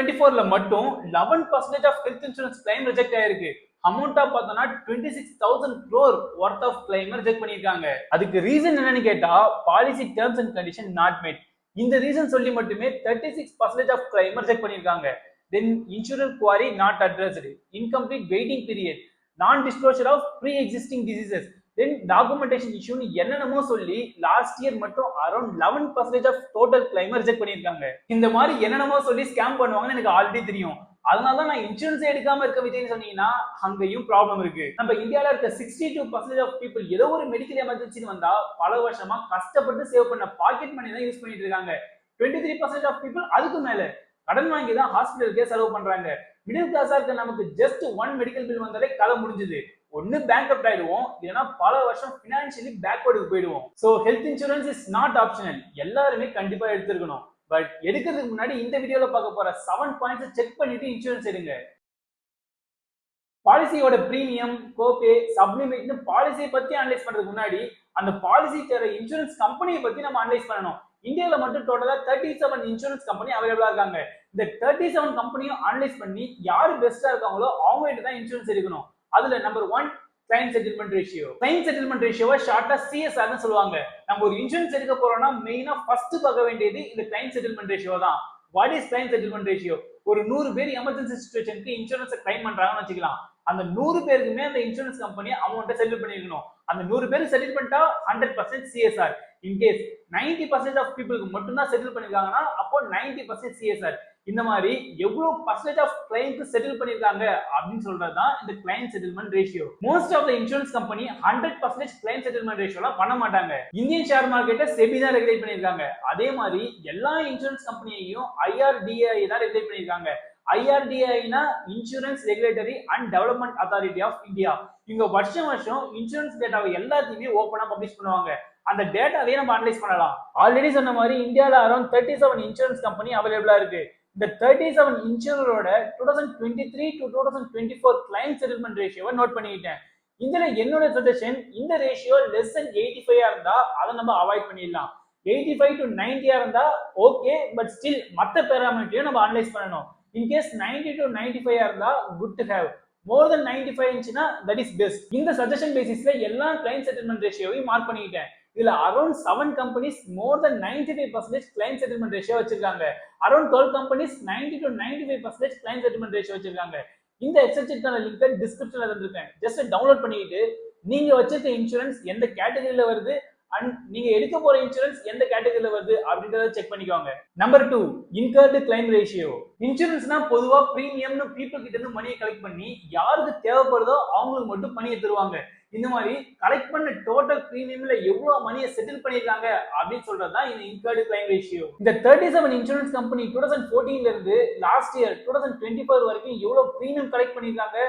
2024ல மட்டும் 11% of health insurance claim reject ஆயிருக்கு. அமௌண்டா பார்த்தோம்னா 26,000 crore worth of claim reject பண்ணிருக்காங்க. அதுக்கு ரீசன் என்னன்னு கேட்டா policy terms and condition not met. இந்த ரீசன் சொல்லி மட்டுமே 36% ஆஃப் கிளைம் ரிஜெக்ட் பண்ணிருக்காங்க. Then insurer query not addressed, incomplete waiting period, non disclosure of pre existing diseases, then documentation இஷ்யூன்னு என்னென்னமோ சொல்லி லாஸ்ட் இயர் மட்டும் around 11% of total claim reject பண்ணிருக்காங்க. இந்த மாதிரி என்னென்னமோ சொல்லி ஸ்கேம் பண்ணுவாங்கன்னு எனக்கு ஆல்ரெடி தெரியும். அதனாலதான் நான் இன்சூரன்ஸ் எடுக்காம இருக்க விஜய்னு சொன்னீங்கன்னா அங்கேயும் ப்ராப்ளம் இருக்கு. நம்ம இந்தியாவில இருக்க 62% ஆஃப் பீப்புள் ஏதோ ஒரு மெடிக்கல் எமர்ஜென்சின்னு வந்தா பல வருஷமா கஷ்டப்பட்டு சேவ் பண்ண பாக்கெட் மணி தான் யூஸ் பண்ணிட்டு இருக்காங்க. 23% ஆஃப் பீப்புள் அதுக்கு மேல கடன் வாங்கி தான் ஹாஸ்பிட்டலுக்கே செலவு பண்றாங்க. மிடில் கிளாஸா இருக்க நமக்கு ஜஸ்ட் ஒன் மெடிக்கல் பில் வந்தாலே கதை முடிஞ்சுது. ஒன்னு பேங்க்ரப்ட் ஆயிடுவோம், இல்லைன்னா பல வருஷம் பினான்சியலி பேக்வர்டுக்கு போயிடுவோம். So health insurance is not optional, எல்லாருமே கண்டிப்பா எடுத்துருக்கணும். பட் எடுக்கிறதுக்கு முன்னாடி இந்த வீடியோல பார்க்க போற 7 பாயிண்ட்ஸ் செக் பண்ணிட்டு இன்சூரன்ஸ் எடுங்க. பாலிசியோட பிரீமியம், கோபே, சப்ளிமெட்னு பாலிசியை பத்தி அனலைஸ் பண்றதுக்கு முன்னாடி அந்த பாலிசி தர இன்சூரன்ஸ் கம்பெனியை பத்தி நம்ம அனலைஸ் பண்ணணும். இந்தியாவில் மட்டும் டோட்டலா 37 இன்சூரன்ஸ் கம்பெனி அவைலபிளா இருக்காங்க. இந்த 37 கம்பெனியும் அனலைஸ் பண்ணி யாரு பெஸ்டா இருக்காங்களோ அவங்க கிட்ட தான் இன்சூரன்ஸ் எடுக்கணும். அதுல number 1 claim settlement ratio. Claim settlement ரேஷியோவை ஷார்ட்டா சிஎஸ்ஆர்னு சொல்லுவாங்க. நம்ம ஒரு இன்சூரன்ஸ் எடுக்க போறோம்னா மெயினா ஃபர்ஸ்ட் பார்க்க வேண்டியது இந்த கிளைம் செட்டில்மெண்ட் ரேஷியோ தான். What is claim settlement ratio? ஒரு 100 பேர் எமர்ஜென்சி சிச்சுவேஷனுக்கு இன்சூரன்ஸ் கிளைம் பண்றாங்கன்னு வச்சுக்கலாம். அந்த 100 பேருக்குமே அந்த இன்சூரன்ஸ் கம்பெனி அமௌண்ட்டை செட்டில் பண்ணிருக்கணும். அந்த 100 பேர் செட்டில் பண்ணிட்டா 100% சிஎஸ்ஆர். இன்கேஸ் 90% ஆஃப் பீப்புளுக்கு மட்டும் தான் செட்டில் பண்ணிருக்காங்கன்னா அப்போ 90% சிஎஸ்ஆர். இந்த மாதிரி எவ்வளவு பர்சன்டேஜ் ஆஃப் கிளைம்க்கு செட்டில் பண்ணிருக்காங்க அப்படின்னு சொல்றதுதான் இந்த claim settlement ratio. Most of the insurance company 100% claim settlement ரேஷியோலாம் பண்ண மாட்டாங்க. இந்தியன் ஷேர் மார்க்கெட்டை செபி தான் ரெகுலேட் பண்ணிருக்காங்க. அதே மாதிரி எல்லா இன்சூரன்ஸ் கம்பெனியையும் ஐஆர்டிஐ தான் ரெகுலேட் பண்ணிருக்காங்க. ஐஆர்டிஐனா insurance regulatory and development authority of India. இவங்க வருஷம் இன்சூரன்ஸ் டேட்டாவை எல்லாத்தையுமே ஓப்பனா பப்ளிஷ் பண்ணுவாங்க. அந்த டேட்டாவே நம்ம அனலைஸ் பண்ணலாம். ஆல்ரெடி சொன்ன மாதிரி இந்தியாவில் அரௌண்ட் 37 இன்சூரன்ஸ் கம்பெனி அவைலபிளா இருக்கு. இந்த 37 இன்சூரரோட 2023 to 2024 கிளைம் செட்டில்மெண்ட் ரேஷியோவை நோட் பண்ணிக்கிட்டேன். இதுல என்னோட சஜஷன், இந்த ரேஷியோ லெஸ் than 85 இருந்தா அதை நம்ம அவாய்ட் பண்ணிடலாம். 85 to 90 இருந்தா ஓகே, பட் ஸ்டில் மற்ற பேராமீட்டரையும் நம்ம அனலைஸ் பண்ணணும். இன்கேஸ் 90 to 95 இருந்தா குட் டு ஹேவ். மோர் தென் 95 இருந்துச்சுன்னா தட் இஸ் பெஸ்ட். இந்த சஜஷன் பேசிஸ்ல எல்லா கிளைம் செட்டில்மெண்ட் ரேஷியோவையும் மார்க் பண்ணிக்கிட்டேன். இதுல அரௌண்ட் 7 கம்பெனிஸ் மோர் தென் 95% கிளைம் செட்டில்மெண்ட் ரேஷியோ வச்சிருக்காங்க. Around 12 companies 90 to 95% claim settlement ratio வச்சிருக்காங்க. இந்த எக்ஸல் ஷீட்கான லிங்கை டிஸ்கிரிப்ஷன்ல தந்திருக்கேன். ஜஸ்ட் டவுன்லோட் பண்ணிட்டு நீங்க வச்சிருக்க இன்சூரன்ஸ் எந்த கேட்டகரியில வருது அண்ட் நீங்க எடுக்க போற இன்சூரன்ஸ் எந்த கேட்டகரியில வருது அப்படின்றத செக் பண்ணிக்கோங்க. Number 2 incurred claim ratio. இன்சூரன்ஸ்னா பொதுவா பிரீமியம்னு பீப்புள் கிட்ட இருந்து மணியை கலெக்ட் பண்ணி யாருக்கு தேவைப்படுதோ அவங்களுக்கு மட்டும் பணியை தருவாங்க. இந்த மாதிரி கலெக்ட் பண்ண டோட்டல் பிரீமியம்ல எவ்வளவு மணியை செட்டில் பண்ணிருக்காங்க அப்படின்னு சொல்றதுதான் இந்த இன்கர்டு கிளைம் ரேஷியோ. இந்த 37 இன்சூரன்ஸ் கம்பெனி 2014ல இருந்து லாஸ்ட் இயர் 2024 வரைக்கும் எவ்வளவு பிரீமியம் கலெக்ட் பண்ணிருக்காங்க,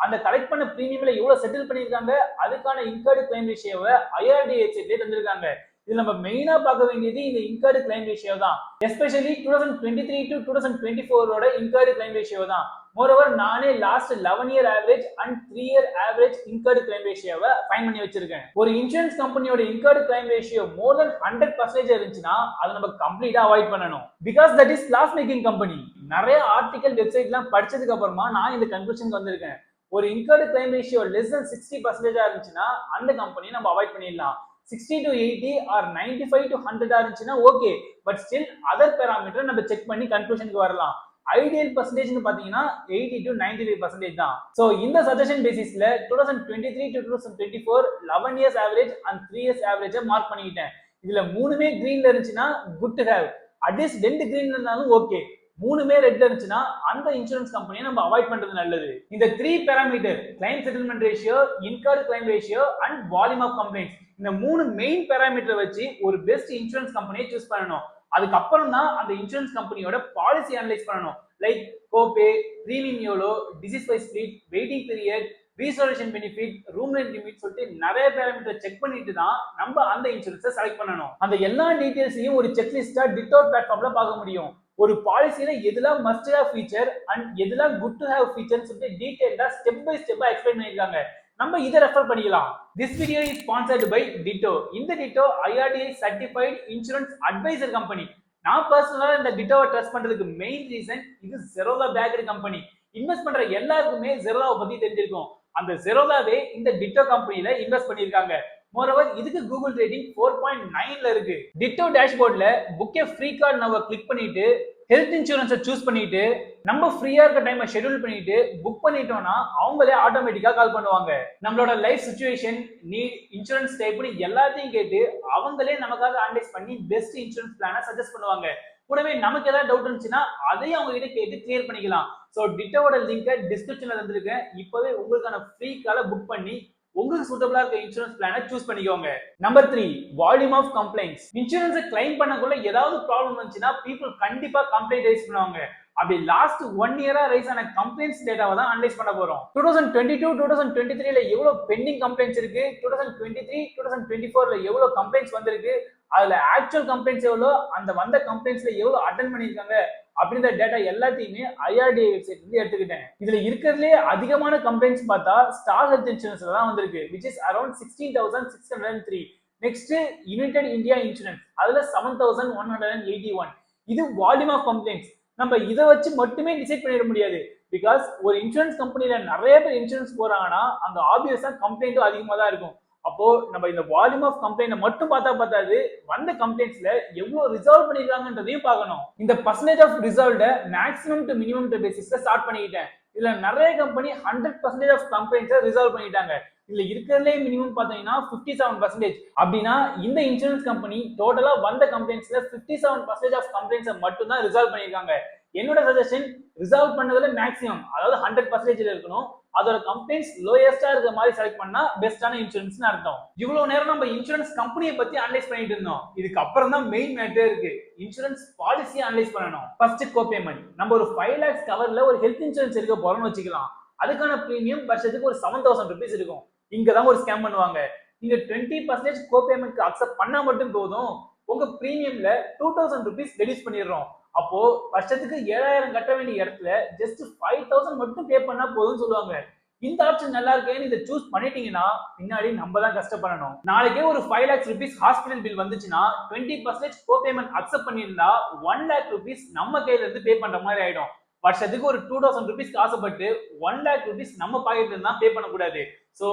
அந்த கலெக்ட் பண்ண பிரீமியம்ல எவ்வளவு செட்டில் பண்ணிருக்காங்க, அதுக்கான இன்கர்டு கிளைம் ரேஷியோவை ஐஆர்டிஐ வெப்சைட்லயே தந்திருக்காங்க. இது நம்ம மெயினா பார்க்க வேண்டியது இந்த இன்கர்டு கிளைம் ரேஷியோ தான். Especially 2023 to 2024 incurred claim ratio தான். மோரோவர் நானே last 11 year average and 3 year average incurred claim ரேஷியோவை ஃபைண்ட் பண்ணி வச்சிருக்கேன். ஒரு இன்சூரன்ஸ் கம்பெனியோட incurred claim ratio more than 100% இருந்துச்சுன்னா அதை நம்ம கம்ப்ளீட்டா அவாய்ட் பண்ணணும். Because that is loss making company. நிறைய ஆர்டிகல் வெப்சைட்லாம் படிச்சதுக்கு அப்புறமா நான் இந்த கன்க்ளூஷனுக்கு வந்திருக்கேன். ஒரு incurred claim ratio less than 60% இருந்துச்சுன்னா அந்த கம்பெனியை நம்ம அவாய்ட் பண்ணிடலாம். 60 to 80 or 95 to 100 இருந்துச்சுன்னா okay, but still other parameter நம்ம செக் பண்ணி கன்க்ளூஷனுக்கு வரலாம். ஐடியல் பர்சன்டேஜ்னு பாத்தீங்கன்னா 80 to 95% தான். சோ இந்த சஜஷன் பேசிஸ்ல 2023 to 2024 11 years average and 3 years ஆவரேஜை மார்க் பண்ணிக்கிட்டேன். இதுல 3மே கிரீன்ல இருந்துச்சுன்னா குட் டு ஹேவ். அட்லீஸ்ட் 2 கிரீன்ல இருந்தாலும் ஓகே. 3மே ரெட்ல இருந்துச்சுன்னா அந்த இன்சூரன்ஸ் கம்பெனியை நம்ம அவாய்ட் பண்றது நல்லது. இந்த 3 parameter claim settlement ratio, incurred claim ratio and volume of complaints, இந்த 3 மெயின் பேராமீட்டர் வச்சு ஒரு பெஸ்ட் இன்சூரன்ஸ் கம்பெனியை சூஸ் பண்ணணும். அதுக்கப்புறம் தான் அந்த இன்சூரன்ஸ் கம்பெனியோட பாலிசி அனலைஸ் பண்ணணும். லைக் கோபே, பிரீமியம் எவ்வளோ, disease wise split, waiting period, restoration benefit, room rent limit சொல்லிட்டு நிறைய பேராமீட்டர் செக் பண்ணிட்டு தான் நம்ம அந்த இன்சூரன்ஸை செலக்ட் பண்ணணும். அந்த எல்லா டீடைல்ஸையும் ஒரு செக்லிஸ்டா டிட்டோ பிளாட்ஃபார்ம்ல பார்க்க முடியும். ஒரு பாலிசியில எதுலாம் மஸ்ட் ஹேவ் ஃபீச்சர் அண்ட் எதுலாம் குட் டு ஹேவ் ஃபீச்சர் சொல்லிட்டு டீடைலா ஸ்டெப் பை ஸ்டெப்பா எக்ஸ்பிளைன் பண்ணிருக்காங்க. நம்ம இதை ரெஃபர் பண்ணிக்கலாம். This video is sponsored by Ditto. இந்த Ditto IRDA certified insurance advisor company. நான் பர்சனலா இந்த டிட்டோவை ட்ரஸ்ட் பண்றதுக்கு மெயின் ரீசன் இது ஜெரோதா பேக்கரி கம்பெனி. இன்வெஸ்ட் பண்ற எல்லாருக்குமே ஜெரோதாவை பத்தி தெரிஞ்சிருக்கும். அந்த ஜெரோதாவே இந்த டிட்டோ கம்பெனில இன்வெஸ்ட் பண்ணிருக்காங்க. மோரோவர் இதுக்கு கூகுள் ரேட்டிங் 4.9ல இருக்கு. டிட்டோ டேஷ்போர்ட்ல புக் ஏ ஃப்ரீ கார்டு நம்ம கிளிக் பண்ணிட்டு ஹெல்த் இன்சூரன்ஸை சூஸ் பண்ணிட்டு நம்ம ஃப்ரீயா இருக்க டைமை ஷெட்யூல் பண்ணிட்டு புக் பண்ணிட்டோம்னா அவங்களே ஆட்டோமேட்டிக்கா கால் பண்ணுவாங்க. நம்மளோட லைஃப் சிச்சுவேஷன், நீட், இன்சூரன்ஸ் டைப்னு எல்லாத்தையும் கேட்டு அவங்களே நமக்காக அனலைஸ் பண்ணி பெஸ்ட் இன்சூரன்ஸ் பிளானை சஜஸ்ட் பண்ணுவாங்க. கூடவே நமக்கு ஏதாவது டவுட் இருந்துச்சுன்னா அதையும் அவங்க கிட்ட கேட்டு கிளியர் பண்ணிக்கலாம். ஸோ டிட்டோவோட லிங்கை டிஸ்கிரிப்ஷன்ல தந்திருக்கேன். இப்பவே உங்களுக்கான ஃப்ரீ காலை புக் பண்ணி உங்களுக்கு சூட்டபிளா இருக்க இன்சூரன்ஸ் பிளானை சூஸ் பண்ணிக்கோங்க. Number 3, volume of complaints. இன்சூரன்ஸை கிளைம் பண்ணக்குள்ள ஏதாவது ப்ராப்ளம் வந்துச்சுன்னா பீப்புள் கண்டிப்பா கம்ப்ளைண்ட் ரைஸ் பண்ணுவாங்க. அப்படி லாஸ்ட் 1 இயரா ரைஸ் ஆன கம்ப்ளைண்ட்ஸ் டேட்டாவை தான் அனலைஸ் பண்ண போறோம். 2022 2023ல எவ்வளவு பெண்டிங் கம்ப்ளைண்ட்ஸ் இருக்கு, 2023 2024ல எவ்வளவு கம்ப்ளைண்ட்ஸ் வந்திருக்கு, அதுல ஆக்சுவல் கம்ப்ளைண்ட்ஸ் எவ்வளோ, அந்த வந்த கம்ப்ளைண்ட்ஸ்ல எவ்வளவு அட்டென்ட் பண்ணிருக்காங்க அப்படின்ற டேட்டா எல்லாத்தையுமே ஐஆர்டிஏ வெப்சைட் இருந்து எடுத்துக்கிட்டேன். இதுல இருக்கிறதுலே அதிகமான கம்ப்ளைண்ட்ஸ் பார்த்தா ஸ்டார் ஹெல்த் இன்சூரன்ஸ்ல தான் வந்திருக்கு, which is around 16,603. Next United India insurance, அதுல 7,181. இது வால்யூம் ஆஃப் கம்ப்ளைண்ட்ஸ். நம்ம இதை வச்சு மட்டுமே டிசைட் பண்ணிட முடியாது. பிகாஸ் ஒரு இன்சூரன்ஸ் கம்பெனில நிறைய பேர் இன்சூரன்ஸ் போறாங்கன்னா அங்க ஆப்வியஸா கம்ப்ளைண்ட்டும் அதிகமா தான் இருக்கும். அப்போ நம்ம இந்த வால்யூம் ஆஃப் கம்ப்ளைண்ட் மட்டும் பார்த்தா பார்த்தாது, வந்த கம்ப்ளைண்ட்ஸ்ல எவ்வளவு ரிசால்வ் பண்ணிருக்காங்கன்றதையும் பார்க்கணும். இந்த percentage of resolved maximum to minimum பேசிஸ்ல ஸ்டார்ட் பண்ணிக்கிட்டேன். இதுல நிறைய கம்பெனி 100% ஆஃப் கம்ப்ளைண்ட்ஸை ரிசால்வ் பண்ணிட்டாங்க. இதுல இருக்கிறதுலே மினிமம் பாத்தீங்கன்னா 57%. அப்படின்னா இந்த இன்சூரன்ஸ் கம்பெனி டோட்டலா வந்த கம்ப்ளைண்ட்ஸ்ல 57% ஆஃப் கம்ப்ளைண்ட்ஸை மட்டும் தான் ரிசால்வ் பண்ணிருக்காங்க. என்னோட சஜஷன் ரிசால்வ் பண்ணதுல மேக்ஸிமம், அதாவது 100% இருக்கணும். அதோட கம்ப்ளைண்ட்ஸ் லோயஸ்டா இருக்க மாதிரி செலக்ட் பண்ணா பெஸ்டான இன்சூரன்ஸ் அர்த்தம். இவ்வளவு நேரம் நம்ம இன்சூரன்ஸ் கம்பெனியை பத்தி அனலைஸ் பண்ணிட்டு இருந்தோம். இதுக்கு அப்புறம் தான் மெயின் மேட்டரே இருக்கு, இன்சூரன்ஸ் பாலிசியை அனலைஸ் பண்ணணும். ஃபர்ஸ்ட் கோபேமெண்ட். நம்ம ஒரு 5 lakhs கவர்ல ஒரு ஹெல்த் இன்சூரன்ஸ் எடுக்க போறோம்னு வச்சுக்கலாம். அதுக்கான பிரீமியம் வருஷத்துக்கு ஒரு 7,000 rupees இருக்கும். இங்கதான் ஒரு ஸ்கேம் பண்ணுவாங்க. நீங்க 20% கோபேமெண்ட் அக்செப்ட் பண்ணா மட்டும் போதும், உங்க பிரீமியம்ல 2,000 rupees ரெடியூஸ் பண்ணிடுறோம். அப்போ வருஷத்துக்கு 7,000 கட்ட வேண்டிய இடத்துல ஜஸ்ட் 5,000 மட்டும் பே பண்ணா போதும்னு சொல்லுவாங்க. இந்த ஆப்ஷன் நல்லா இருக்கேன்னு இதை சூஸ் பண்ணிட்டீங்கன்னா பின்னாடி நம்ம தான் கஷ்டப்படணும். நாளைக்கே ஒரு 5 lakhs rupees ஹாஸ்பிட்டல் பில் வந்துச்சுன்னா 20% கோபேமெண்ட் அக்செப்ட் பண்ணியிருந்தா 1 lakh rupees நம்ம கையில இருந்து பே பண்ற மாதிரி ஆயிடும். வருஷத்துக்கு ஒரு 2,000 rupees ஆசைப்பட்டு 1 lakh rupees நம்ம பாக்கெட்ல இருந்தா பே பண்ணக்கூடாது. ஸோ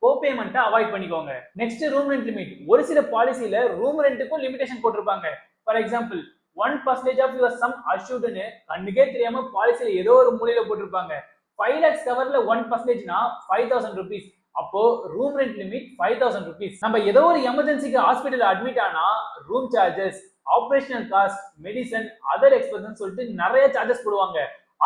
கோபேமெண்ட்டை அவாய்ட் பண்ணிக்கோங்க. Next room rent limit. ஒரு சில பாலிசியில ரூம் ரெண்ட்டுக்கும் லிமிடேஷன் போட்டிருப்பாங்க. For example 1% of your sum அஷ்யூர்டுன்னு கண்ணுக்கே தெரியாம பாலிசியில ஏதோ ஒரு மூலையில போட்டிருப்பாங்க. 5 lakhs கவர்ல 1%னா 5,000 rupees. அப்போ ரூம் ரெண்ட் லிமிட் 5,000 rupees. நம்ம ஏதோ ஒரு எமர்ஜென்சிக்கு ஹாஸ்பிட்டல் அட்மிட் ஆனா room charges, operational cost, medicine, other expense சொல்லிட்டு நிறைய சார்ஜஸ் போடுவாங்க.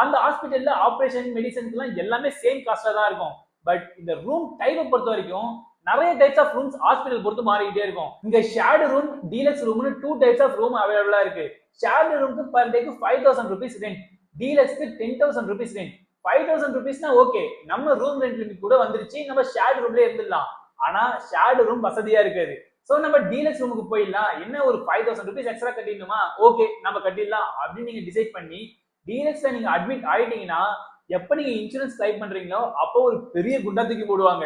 அந்த ஹாஸ்பிட்டல்ல ஆபரேஷன், மெடிசன்ஸ்லாம் எல்லாமே சேம் காஸ்டா தான் இருக்கும். பட் இந்த ரூம் டைப்பை பொறுத்த வரைக்கும் நிறைய டைப்ஸ் ஆஃப் ரூம்ஸ் ஹாஸ்பிட்டல் பொறுத்து மாறிக்கிட்டே இருக்கும். இங்க ஷேர்டு ரூம், டீலக்ஸ் ரூம்னு 2 types ஆஃப் ரூம் அவைலபிளா இருக்கு. ஷேர்டு ரூமுக்கு பர் டேக்கு 5,000 rupees ரெண்ட், டீலக்ஸ்க்கு 10,000 rupees ரெண்ட். 5,000 rupeesனா ஓகே, நம்ம ரூம் ரெண்ட் லிமிட் கூட வந்துருச்சு, நம்ம ஷேர்டு ரூம்ல இருந்துடலாம். ஆனா ஷேர்டு ரூம் வசதியா இருக்காது. சோ நம்ம டீலக்ஸ் ரூமுக்கு போயிடலாம், என்ன ஒரு 5,000 rupees எக்ஸ்ட்ரா கட்டிடணுமா, ஓகே நம்ம கட்டிடலாம் அப்படின்னு நீங்க டிசைட் பண்ணி டீலக்ஸ்ல நீங்க அட்மிட் ஆயிட்டீங்கன்னா எப்ப நீங்க இன்சூரன்ஸ் கிளைம் பண்றீங்களோ அப்போ ஒரு பெரிய குண்டா தூக்கி போடுவாங்க.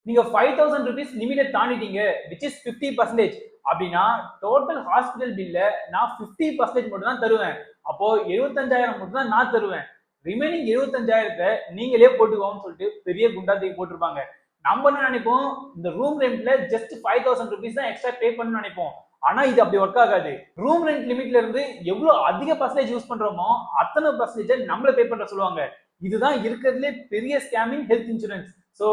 நீங்க 5,000 rupees லிமிட்டை தாண்டிட்டீங்க, which is 50%. அப்படின்னா டோட்டல் ஹாஸ்பிட்டல் பில்ல நான் 50% மட்டும் தான் தருவேன். அப்போ 75,000 மட்டும் தான் நான் தருவேன். ரிமைனிங் 75,000 நீங்களே போட்டுக்கோன்னு சொல்லிட்டு பெரிய குண்டா தூக்கி போட்டிருப்பாங்க. நம்ம என்ன நினைப்போம், இந்த ரூம் ரெண்ட்ல ஜஸ்ட் 5,000 rupees தான் எக்ஸ்ட்ரா பே பண்ணணும்னு நினைப்போம். ஆனா இது அப்படி ஒர்க் ஆகாது. ரூம் ரெண்ட் லிமிட்ல இருந்து எவ்வளவு அதிக பர்சன்டேஜ் யூஸ் பண்றோமோ அத்தனை பர்சன்டேஜ் நம்மள பே பண்ற சொல்லுவாங்க. இதுதான் இருக்கிறதுலே பெரிய scamming health insurance. So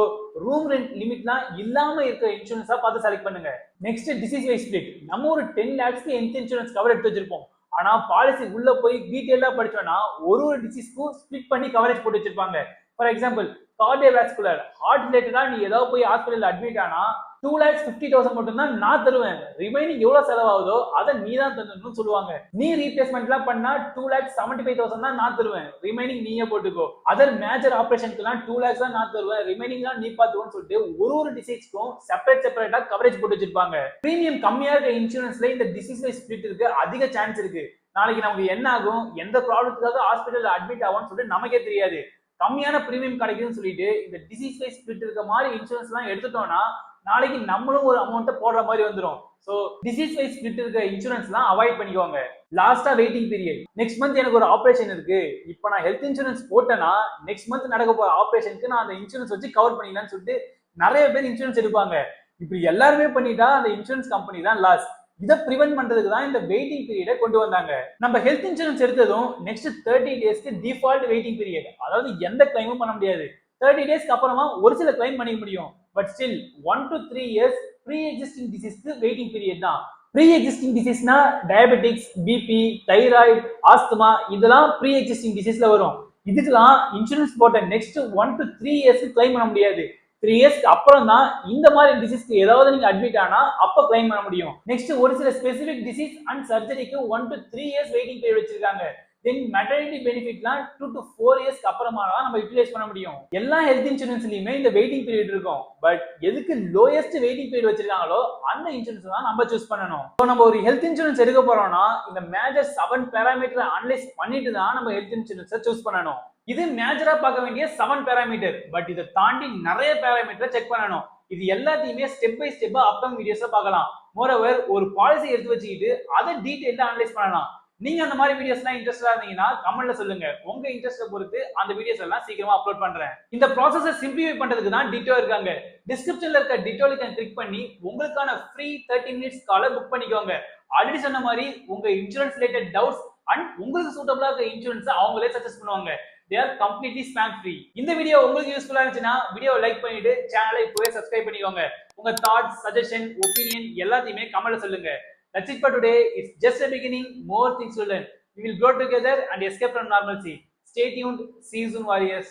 room rent லிமிட்லாம் இல்லாம இருக்கிற இன்சூரன்ஸா பார்த்து செலக்ட் பண்ணுங்க. Next disease wise split. நம்ம ஒரு 10 lakhsக்கு ஹெல்த் இன்சூரன்ஸ் கவர் எடுத்து வச்சிருப்போம். ஆனா பாலிசி உள்ள போய் டீடைலா படிச்சோம்னா ஒரு டிசீஸ்க்கும் ஸ்பிளிட் பண்ணி கவரேஜ் போட்டு வச்சிருப்பாங்க. ஃபார் எக்ஸாம்பிள் கார்டியோவாஸ்குலர், ஹார்ட் ரிலேட்டடா நீ ஏதாவது போய் ஹாஸ்பிட்டல் அட்மிட் ஆனா 2,50,000 மட்டும் தான் நான் தருவேன். ரிமைனிங் எவ்வளவு செலவாகுதோ அதை நீ தான் தரணும்னு சொல்லுவாங்க. நீ ரீப்ளேஸ்மெண்ட்லாம் பண்ணா 2,75,000 தான் நான் தருவேன், ரிமைனிங் நீயே போட்டுக்கோ. அதர் மேஜர் ஆபரேஷனுக்குலாம் 2 lakhs தான் நான் தருவேன், ரிமைனிங் தான் நீ பாத்துக்கோன்னு சொல்லிட்டு ஒரு டிசீஸ்க்கும் செப்பரேட்டா கவரேஜ் போட்டு வச்சிருப்பாங்க. பிரீமியம் கம்மியா இருக்க இன்சூரன்ஸ்ல இந்த டிசீஸ் வைஸ் ஸ்பிளிட் இருக்கு அதிக சான்ஸ் இருக்கு. நாளைக்கு நமக்கு என்ன ஆகும், எந்த ப்ராப்ளத்துக்காக ஹாஸ்பிட்டல் அட்மிட் ஆகும்னு சொல்லிட்டு நமக்கே தெரியாது. கம்மியான பிரீமியம் கிடைக்குதுன்னு சொல்லிட்டு இந்த டிசீஸ் வைஸ் ஸ்பிளிட் இருக்க மாதிரி இன்சூரன்ஸ் எல்லாம் எடுத்துட்டோம்னா நாளைக்கு நம்மளும் ஒரு அமௌண்ட்டை போடுற மாதிரி வந்துடும். ஸோ டிசீஸ் வைஸ் ஸ்பிளிட் இருக்க இன்சூரன்ஸ்லாம் அவாய்ட் பண்ணிக்கோங்க. லாஸ்டா வெயிட்டிங் பீரியட். நெக்ஸ்ட் மந்த் எனக்கு ஒரு ஆபரேஷன் இருக்கு, இப்போ நான் ஹெல்த் இன்சூரன்ஸ் போட்டேன்னா நெக்ஸ்ட் மந்த் நடக்க போற ஆபரேஷனுக்கு நான் அந்த இன்சூரன்ஸ் வச்சு கவர் பண்ணிக்கலாம்னு சொல்லிட்டு நிறைய பேர் இன்சூரன்ஸ் எடுப்பாங்க. இப்படி எல்லாருமே பண்ணிட்டா அந்த இன்சூரன்ஸ் கம்பெனி தான் லாஸ். இதை ப்ரிவென்ட் பண்றதுக்கு தான் இந்த வெயிட்டிங் பீரியடை கொண்டு வந்தாங்க. நம்ம ஹெல்த் இன்சூரன்ஸ் எடுத்ததும் நெக்ஸ்ட் 30 டேஸ்க்கு டிஃபால்ட் வெயிட்டிங் பீரியட், அதாவது எந்த கிளைமும் பண்ண முடியாது. 30 டேஸ்க்கு அப்புறமா ஒரு சில கிளைம் பண்ணிக்க முடியும். But still 1 to 3 years pre existing டிசீஸ்க்கு வெயிட்டிங் பீரியட் தான். ப்ரீ எக்ஸிஸ்டிங் டிசீஸ்னா டயபெட்டிக்ஸ், பிபி, தைராய்டு, ஆஸ்துமா, இதெல்லாம் ப்ரீ எக்ஸிஸ்டிங் டிசீஸ்ல வரும். இதுக்கெல்லாம் இன்சூரன்ஸ் போட்ட நெக்ஸ்ட் 1 to 3 இயர்ஸ்க்கு கிளைம் பண்ண முடியாது. 3 இயர்ஸ்க்கு அப்புறம் தான் இந்த மாதிரி டிசீஸ்க்கு ஏதாவது நீங்க அட்மிட் ஆனா அப்ப கிளைம் பண்ண முடியும். நெக்ஸ்ட் ஒரு சில ஸ்பெசிபிக் டிசீஸ் அண்ட் சர்ஜரிக்கு 1 to 3 இயர்ஸ் வெயிட்டிங் பீரியட் வச்சிருக்காங்க. தென் மெட்டர்னிட்டி பெனிஃபிட்லாம் 2 to 4 இயர்ஸ்க்கு அப்புறமா தான் நம்ம யூட்டிலைஸ் பண்ண முடியும். எல்லா ஹெல்த் இன்சூரன்ஸ்லயுமே இந்த வெயிட்டிங் பீரியட் இருக்கும். பட் எதுக்கு லோயஸ்ட் வெயிட்டிங் பீரியட் வச்சிருக்காங்களோ அந்த இன்சூரன்ஸ் தான் நம்ம சூஸ் பண்ணணும். ஸோ நம்ம ஒரு ஹெல்த் இன்சூரன்ஸ் எடுக்க போறோம்னா இந்த மேஜர் 7 பேராமீட்டர் அனலைஸ் பண்ணிட்டு தான் நம்ம ஹெல்த் இன்சூரன்ஸை சூஸ் பண்ணணும். இது மேஜரா பார்க்க வேண்டிய 7 பேராமீட்டர். பட் இதை தாண்டி நிறைய பேராமீட்டரை செக் பண்ணணும். இது எல்லாத்தையுமே ஸ்டெப் பை ஸ்டெப்பா அப்கமிங் வீடியோஸ்ல பார்க்கலாம். மோரோவர் ஒரு பாலிசி எடுத்து வச்சுக்கிட்டு அதை டீடைலா அனலைஸ் பண்ணலாம். நீங்க அந்த மாதிரி வீடியோஸ்லாம் இன்ட்ரெஸ்டா இருந்தீங்கன்னா கமெண்ட்ல சொல்லுங்க. உங்க இன்ட்ரெஸ்ட பொறுத்து அந்த வீடியோஸ் எல்லாம் சீக்கிரமா அப்லோட் பண்றேன். இந்த ப்ராசஸை சிம்பிளிஃபை பண்றதுக்கு தான் டிட்டோ இருக்காங்க. டிஸ்கிரிப்ஷன்ல இருக்க டிட்டோ லிங்கை கிளிக் பண்ணி உங்களுக்கான ஃப்ரீ 30 மினிட்ஸ் காலை புக் பண்ணிக்கோங்க. ஆல்ரெடி சொன்ன மாதிரி உங்க இன்சூரன்ஸ் ரிலேட்டட் டவுட்ஸ் அண்ட் உங்களுக்கு சூட்டபிளா இருக்க இன்சூரன்ஸ் அவங்களே சஜஸ்ட் பண்ணுவாங்க. They are completely spam free. இந்த வீடியோ உங்களுக்கு யூஸ்ஃபுல்லா இருந்துச்சுன்னா வீடியோவை லைக் பண்ணிட்டு சேனலை இப்பவே சப்ஸ்கிரைப் பண்ணிக்கோங்க. உங்க தாட்ஸ், சஜஷன், ஒப்பீனியன் எல்லாத்தையுமே கமெண்ட்ல சொல்லுங்க. That's it for today. It's just a beginning. More things to learn. We will grow together and escape from normalcy. Stay tuned. See you soon, warriors.